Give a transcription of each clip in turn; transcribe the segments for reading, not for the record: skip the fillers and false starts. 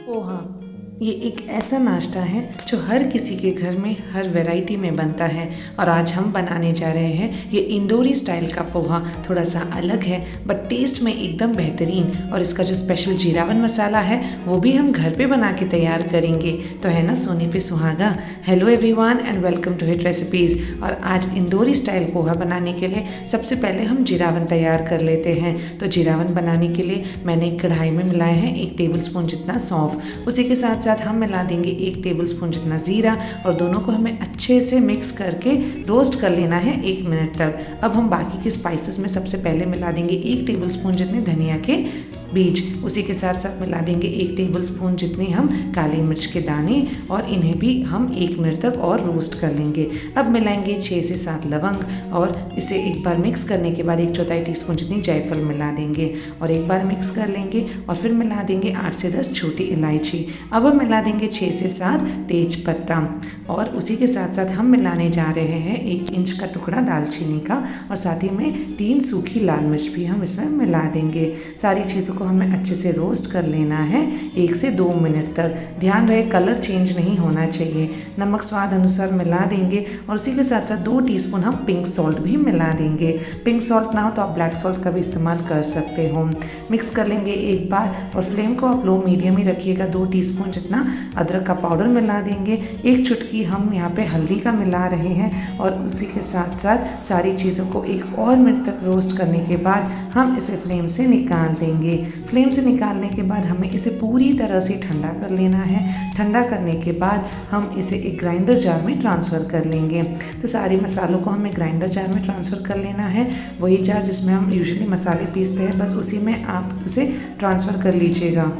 पोहा ये एक ऐसा नाश्ता है जो हर किसी के घर में हर वैरायटी में बनता है। और आज हम बनाने जा रहे हैं ये इंदौरी स्टाइल का पोहा। थोड़ा सा अलग है बट टेस्ट में एकदम बेहतरीन। और इसका जो स्पेशल जीरावन मसाला है वो भी हम घर पे बना के तैयार करेंगे। तो है ना सोने पे सुहागा। Hello everyone and welcome to hit recipes. और आज इंदौरी स्टाइल पोहा बनाने के लिए सबसे पहले हम जीरावन तैयार कर लेते हैं। तो जीरावन बनाने के लिए मैंने एक कढ़ाई में मिलाए हैं 1 टेबल स्पून जितना सौंफ। उसी के साथ साथ हम मिला देंगे 1 टेबल स्पून जितना ज़ीरा। और दोनों को हमें अच्छे से मिक्स करके रोस्ट कर लेना है 1 मिनट तक। अब हम बाकी के स्पाइसेस में सबसे पहले मिला देंगे 1 टेबल स्पून जितने धनिया के बीज। उसी के साथ साथ मिला देंगे 1 टेबल स्पून जितने हम काली मिर्च के दाने। और इन्हें भी हम 1 मिनट तक और रोस्ट कर लेंगे। अब मिलाएंगे 6 से 7 लवंग और इसे एक बार मिक्स करने के बाद 1/4 टीस्पून जितनी जायफल मिला देंगे और एक बार मिक्स कर लेंगे। और फिर मिला देंगे 8 से 10 छोटी इलायची। अब हम मिला देंगे 6 से 7 तेज पत्ता। और उसी के साथ साथ हम मिलाने जा रहे हैं 1 इंच का टुकड़ा दालचीनी का। और साथ ही में 3 सूखी लाल मिर्च भी हम इसमें मिला देंगे। सारी चीज़ों को हमें अच्छे से रोस्ट कर लेना है 1 से 2 मिनट तक। ध्यान रहे कलर चेंज नहीं होना चाहिए। नमक स्वाद अनुसार मिला देंगे। और उसी के साथ साथ 2 टीस्पून हम पिंक सॉल्ट भी मिला देंगे। पिंक सॉल्ट ना हो तो आप ब्लैक सॉल्ट का भी इस्तेमाल कर सकते हो। मिक्स कर लेंगे एक बार और फ्लेम को आप लो मीडियम ही रखिएगा। 2 टीस्पून जितना अदरक का पाउडर मिला देंगे। 1 चुटकी हम यहाँ पे हल्दी का मिला रहे हैं। और उसी के साथ साथ सारी चीज़ों को 1 और मिनट तक रोस्ट करने के बाद हम इसे फ्लेम से निकाल देंगे। फ्लेम से निकालने के बाद हमें इसे पूरी तरह से ठंडा कर लेना है। ठंडा करने के बाद हम इसे एक ग्राइंडर जार में ट्रांसफ़र कर लेंगे। तो सारे मसालों को हमें ग्राइंडर जार में ट्रांसफ़र कर लेना है। वही जार जिसमें हम यूजुअली मसाले पीसते हैं, बस उसी में आप उसे ट्रांसफ़र कर लीजिएगा।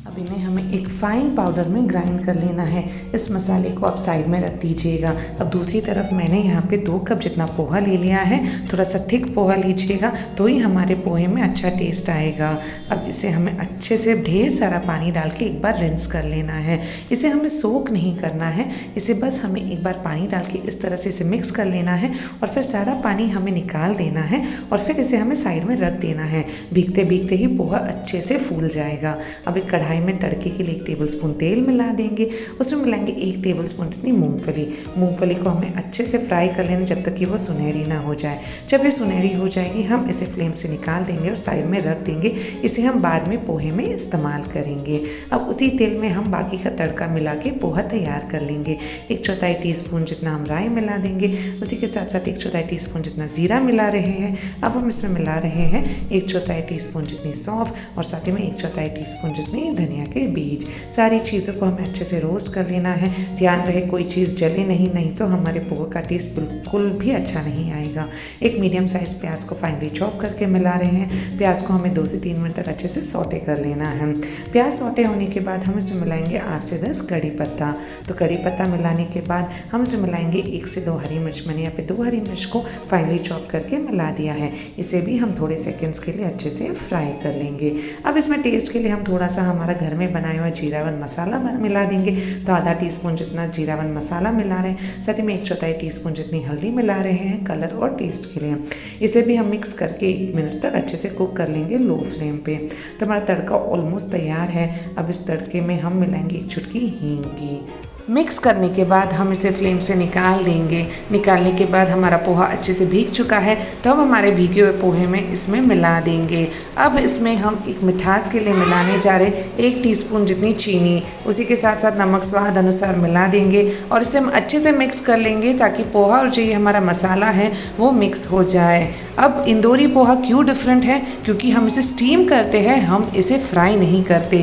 अब इन्हें हमें एक फ़ाइन पाउडर में ग्राइंड कर लेना है। इस मसाले को आप साइड में रख दीजिएगा। अब दूसरी तरफ मैंने यहाँ पे 2 कप जितना पोहा ले लिया है। थोड़ा सा थिक पोहा लीजिएगा तो ही हमारे पोहे में अच्छा टेस्ट आएगा। अब इसे हमें अच्छे से ढेर सारा पानी डाल के एक बार रिंस कर लेना है। इसे हमें सोक नहीं करना है, इसे बस हमें एक बार पानी डाल के इस तरह से इसे मिक्स कर लेना है। और फिर सारा पानी हमें निकाल देना है और फिर इसे हमें साइड में रख देना है। भीगते भीगते ही पोहा अच्छे से फूल जाएगा। अब एक कढ़ाई में तड़के के लिए 1 टेबल स्पून तेल मिला देंगे। उसमें मिलाएंगे 1 टेबल स्पून जितनी मूंगफली को हमें अच्छे से फ्राई कर लेना जब तक कि वो सुनहरी ना हो जाए। जब ये सुनहरी हो जाएगी हम इसे फ्लेम से निकाल देंगे और साइड में रख देंगे। इसे हम बाद में पोहे में इस्तेमाल करेंगे। अब उसी तेल में हम बाकी का तड़का मिला के पोहा तैयार कर लेंगे। 1/4 टीस्पून जितना हम राई मिला देंगे। उसी के साथ साथ 1/4 टीस्पून जितना ज़ीरा मिला रहे हैं। अब हम इसमें मिला रहे हैं 1/4 टीस्पून जितनी सौंफ और साथ ही में 1/4 टीस्पून जितनी धनिया के बीज। सारी चीज़ों को हमें अच्छे से रोस्ट कर लेना है। ध्यान रहे कोई चीज़ जले नहीं तो हमारे पोहे का टेस्ट बिल्कुल भी अच्छा नहीं आएगा। एक मीडियम साइज़ प्याज को फाइनली चॉप करके मिला रहे हैं। प्याज को हमें 2 से 3 मिनट तक अच्छे से सौटे कर लेना है। प्याज सौटे होने के बाद हम इसमें मिलाएंगे 8 से 10 कड़ी पत्ता। तो कड़ी पत्ता मिलाने के बाद हम इसमें मिलाएंगे 1 से 2 हरी मिर्च। मैंने यहाँ पे 2 हरी मिर्च को फाइनली चॉप करके मिला दिया है। इसे भी हम थोड़े सेकेंड्स के लिए अच्छे से फ्राई कर लेंगे। अब इसमें टेस्ट के लिए हम थोड़ा सा हमारा घर में बनाया हुआ जीरावन मसाला मिला देंगे। तो आधा टीस्पून जितना जीरावन मसाला मिला रहे हैं। साथ ही में 1/4 टीस्पून जितनी हल्दी मिला रहे हैं कलर और टेस्ट के लिए। इसे भी हम मिक्स करके 1 मिनट तक अच्छे से कुक कर लेंगे लो फ्लेम पे। तो हमारा तड़का ऑलमोस्ट तैयार है। अब इस तड़के में हम मिलाएंगे 1 चुटकी हींग की। मिक्स करने के बाद हम इसे फ्लेम से निकाल देंगे। निकालने के बाद हमारा पोहा अच्छे से भीग चुका है। तो अब हमारे भीगे हुए पोहे में इसमें मिला देंगे। अब इसमें हम एक मिठास के लिए मिलाने जा रहे 1 टीस्पून जितनी चीनी। उसी के साथ साथ नमक स्वाद अनुसार मिला देंगे और इसे हम अच्छे से मिक्स कर लेंगे ताकि पोहा और जो ये हमारा मसाला है वो मिक्स हो जाए। अब इंदौरी पोहा क्यों डिफरेंट है, क्योंकि हम इसे स्टीम करते हैं, हम इसे फ्राई नहीं करते।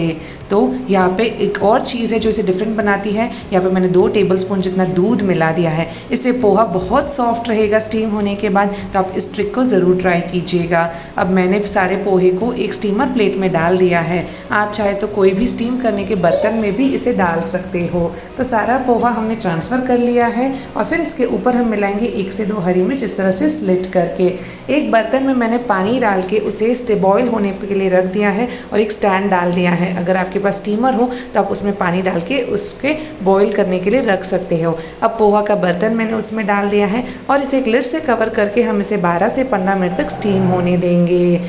तो यहाँ पे एक और चीज़ है जो इसे डिफरेंट बनाती है। यहाँ पे मैंने 2 टेबलस्पून जितना दूध मिला दिया है। इससे पोहा बहुत सॉफ्ट रहेगा स्टीम होने के बाद। तो आप इस ट्रिक को ज़रूर ट्राई कीजिएगा। अब मैंने सारे पोहे को एक स्टीमर प्लेट में डाल दिया है। आप चाहे तो कोई भी स्टीम करने के बर्तन में भी इसे डाल सकते हो। तो सारा पोहा हमने ट्रांसफ़र कर लिया है और फिर इसके ऊपर हम मिलाएंगे 1 से 2 हरी मिर्च इस तरह से स्लिट करके। एक बर्तन में मैंने पानी डाल के उसे बॉयल होने के लिए रख दिया है और एक स्टैंड डाल दिया है। अगर आपके पास स्टीमर हो तो आप उसमें पानी डाल के उसके बॉईल करने के लिए रख सकते हो। अब पोहा का बर्तन मैंने उसमें डाल दिया है और इसे एक लिड से कवर करके हम इसे 12 से 15 मिनट तक स्टीम होने देंगे।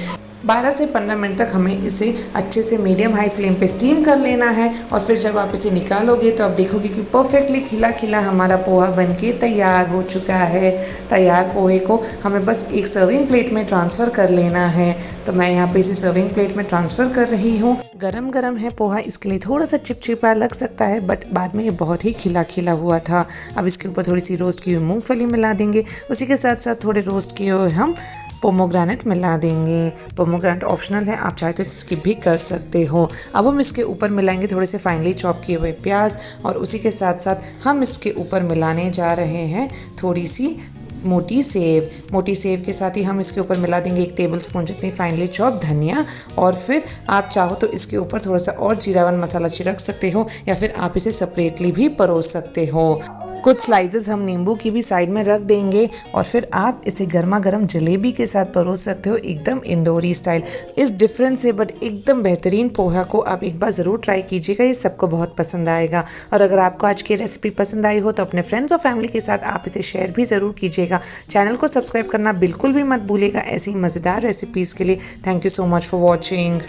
12 से 15 मिनट तक हमें इसे अच्छे से मीडियम हाई फ्लेम पे स्टीम कर लेना है। और फिर जब आप इसे निकालोगे तो आप देखोगे कि परफेक्टली खिला खिला हमारा पोहा बनके तैयार हो चुका है। तैयार पोहे को हमें बस एक सर्विंग प्लेट में ट्रांसफ़र कर लेना है। तो मैं यहाँ पे इसे सर्विंग प्लेट में ट्रांसफ़र कर रही हूँ। गरम गरम है पोहा, इसके लिए थोड़ा सा चिपचिपा लग सकता है, बट बाद में ये बहुत ही खिला खिला हुआ था। अब इसके ऊपर थोड़ी सी रोस्ट की हुई मूंगफली मिला देंगे। उसी के साथ साथ थोड़े रोस्ट किए हुए हम पोमोग्रेनेट मिला देंगे। पोमोग्रेनेट ऑप्शनल है, आप चाहे तो इसे स्किप भी कर सकते हो। अब हम इसके ऊपर मिलाएंगे थोड़े से फाइनली चॉप किए हुए प्याज, और उसी के साथ साथ हम इसके ऊपर मिलाने जा रहे हैं थोड़ी सी मोटी सेव। मोटी सेव के साथ ही हम इसके ऊपर मिला देंगे 1 टेबलस्पून जितनी फाइनली चॉप धनिया। और फिर आप चाहो तो इसके ऊपर थोड़ा सा और जीरावन मसाला छिड़क सकते हो, या फिर आप इसे सेपरेटली भी परोस सकते हो। कुछ स्लाइसेस हम नींबू की भी साइड में रख देंगे, और फिर आप इसे गर्मा गर्म जलेबी के साथ परोस सकते हो, एकदम इंदौरी स्टाइल। इस डिफरेंट से बट एकदम बेहतरीन पोहा को आप एक बार ज़रूर ट्राई कीजिएगा, ये सबको बहुत पसंद आएगा। और अगर आपको आज की रेसिपी पसंद आई हो तो अपने फ्रेंड्स और फैमिली के साथ आप इसे शेयर भी ज़रूर कीजिएगा। चैनल को सब्सक्राइब करना बिल्कुल भी मत भूलिएगा ऐसी मज़ेदार रेसिपीज़ के लिए। Thank you so much for watching.